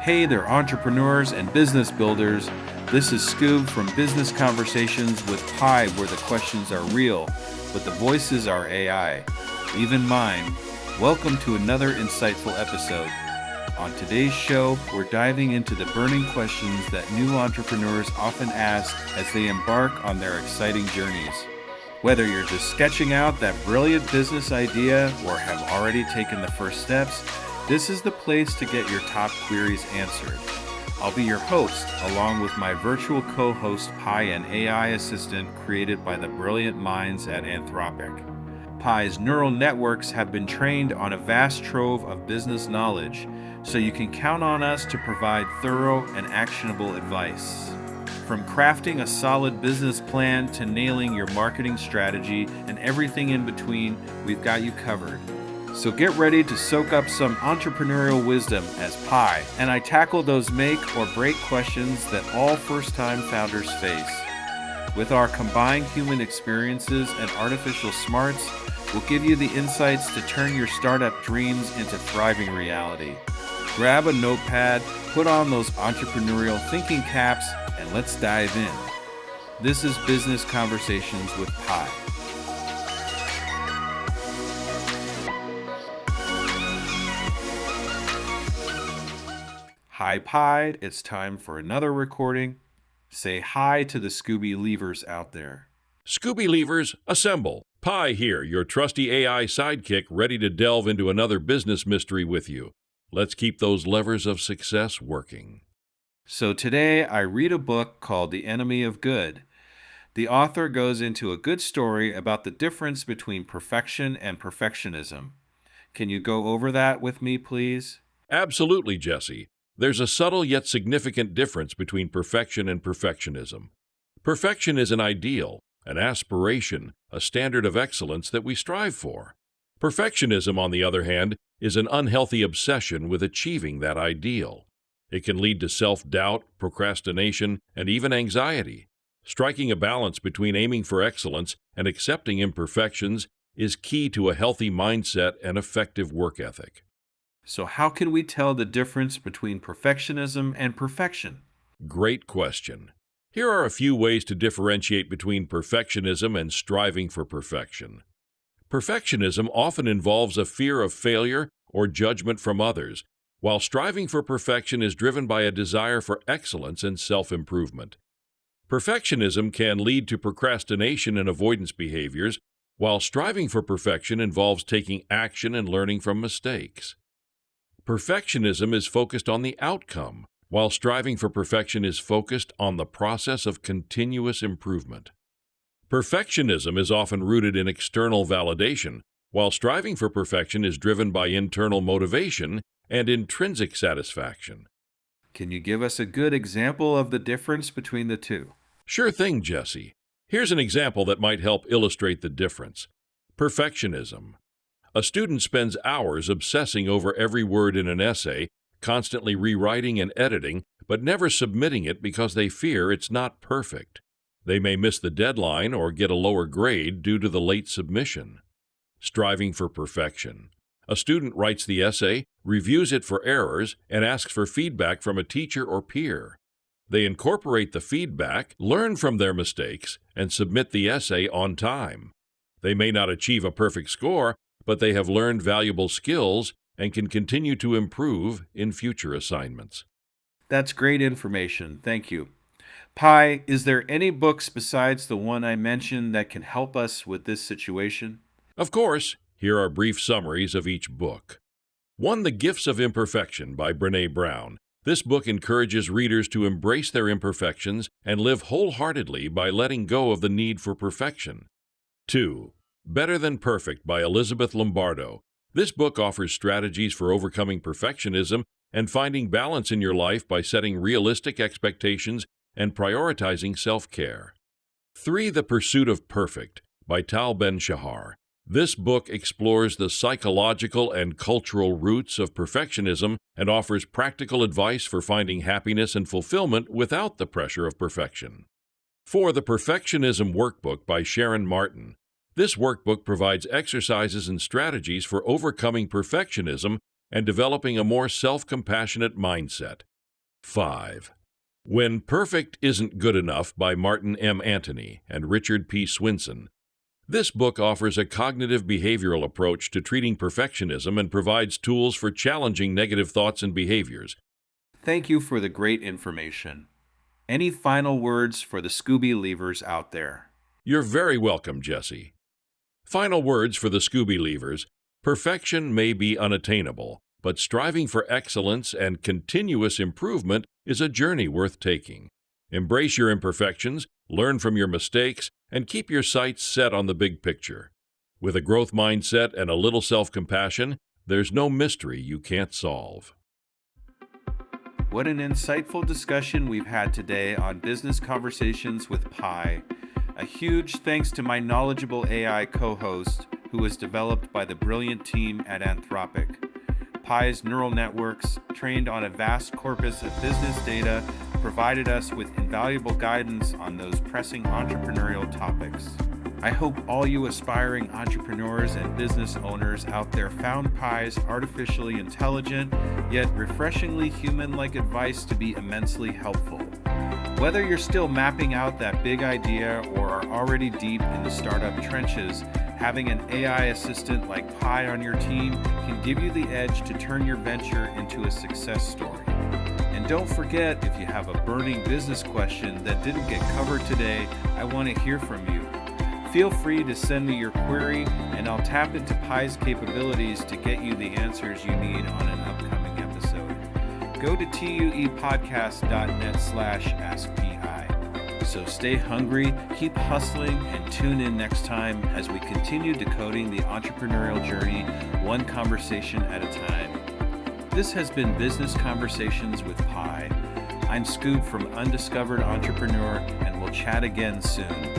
Hey there, entrepreneurs and business builders. This is Scoob from Business Conversations with Pi, where the questions are real, but the voices are AI. Even mine. Welcome to another insightful episode. On today's show, we're diving into the burning questions that new entrepreneurs often ask as they embark on their exciting journeys. Whether you're just sketching out that brilliant business idea or have already taken the first steps, this is the place to get your top queries answered. I'll be your host, along with my virtual co-host Pi, an AI assistant created by the brilliant minds at Anthropic. Pi's neural networks have been trained on a vast trove of business knowledge, so you can count on us to provide thorough and actionable advice. From crafting a solid business plan to nailing your marketing strategy and everything in between, we've got you covered. So get ready to soak up some entrepreneurial wisdom as Pi and I tackle those make or break questions that all first-time founders face. With our combined human experiences and artificial smarts, we'll give you the insights to turn your startup dreams into thriving reality. Grab a notepad, put on those entrepreneurial thinking caps, and let's dive in. This is Business Conversations with Pi. Hi Pi, it's time for another recording. Say hi to the Scooby Leavers out there. Scooby Leavers, assemble. Pi here, your trusty AI sidekick, ready to delve into another business mystery with you. Let's keep those levers of success working. So today I read a book called The Enemy of Good. The author goes into a good story about the difference between perfection and perfectionism. Can you go over that with me, please? Absolutely, Jesse. There's a subtle yet significant difference between perfection and perfectionism. Perfection is an ideal, an aspiration, a standard of excellence that we strive for. Perfectionism, on the other hand, is an unhealthy obsession with achieving that ideal. It can lead to self-doubt, procrastination, and even anxiety. Striking a balance between aiming for excellence and accepting imperfections is key to a healthy mindset and effective work ethic. So how can we tell the difference between perfectionism and perfection? Great question. Here are a few ways to differentiate between perfectionism and striving for perfection. Perfectionism often involves a fear of failure or judgment from others, while striving for perfection is driven by a desire for excellence and self-improvement. Perfectionism can lead to procrastination and avoidance behaviors, while striving for perfection involves taking action and learning from mistakes. Perfectionism is focused on the outcome, while striving for perfection is focused on the process of continuous improvement. Perfectionism is often rooted in external validation, while striving for perfection is driven by internal motivation and intrinsic satisfaction. Can you give us a good example of the difference between the two? Sure thing, Jesse. Here's an example that might help illustrate the difference. Perfectionism. A student spends hours obsessing over every word in an essay, constantly rewriting and editing, but never submitting it because they fear it's not perfect. They may miss the deadline or get a lower grade due to the late submission. Striving for perfection. A student writes the essay, reviews it for errors, and asks for feedback from a teacher or peer. They incorporate the feedback, learn from their mistakes, and submit the essay on time. They may not achieve a perfect score, but they have learned valuable skills and can continue to improve in future assignments. That's great information. Thank you. Pi, is there any books besides the one I mentioned that can help us with this situation? Of course, here are brief summaries of each book. 1. The Gifts of Imperfection by Brené Brown. This book encourages readers to embrace their imperfections and live wholeheartedly by letting go of the need for perfection. 2. Better Than Perfect by Elizabeth Lombardo. This book offers strategies for overcoming perfectionism and finding balance in your life by setting realistic expectations and prioritizing self-care. 3. The Pursuit of Perfect by Tal Ben-Shahar. This book explores the psychological and cultural roots of perfectionism and offers practical advice for finding happiness and fulfillment without the pressure of perfection. 4. The Perfectionism Workbook by Sharon Martin. This workbook provides exercises and strategies for overcoming perfectionism and developing a more self-compassionate mindset. 5. When Perfect Isn't Good Enough by Martin M. Antony and Richard P. Swinson. This book offers a cognitive behavioral approach to treating perfectionism and provides tools for challenging negative thoughts and behaviors. Thank you for the great information. Any final words for the Scooby Leavers out there? You're very welcome, Jesse. Final words for the Scooby Leavers. Perfection may be unattainable, but striving for excellence and continuous improvement is a journey worth taking. Embrace your imperfections, learn from your mistakes, and keep your sights set on the big picture. With a growth mindset and a little self-compassion, there's no mystery you can't solve. What an insightful discussion we've had today on Business Conversations with Pi. A huge thanks to my knowledgeable AI co-host, who was developed by the brilliant team at Anthropic. Pi's neural networks, trained on a vast corpus of business data, provided us with invaluable guidance on those pressing entrepreneurial topics. I hope all you aspiring entrepreneurs and business owners out there found Pi's artificially intelligent, yet refreshingly human-like advice to be immensely helpful. Whether you're still mapping out that big idea or are already deep in the startup trenches, having an AI assistant like Pi on your team can give you the edge to turn your venture into a success story. And don't forget, if you have a burning business question that didn't get covered today, I want to hear from you. Feel free to send me your query, and I'll tap into Pi's capabilities to get you the answers you need on an upcoming episode. Go to tuepodcast.net/askpi. So stay hungry, keep hustling, and tune in next time as we continue decoding the entrepreneurial journey one conversation at a time. This has been Business Conversations with Pi. I'm Scoob from Undiscovered Entrepreneur, and we'll chat again soon.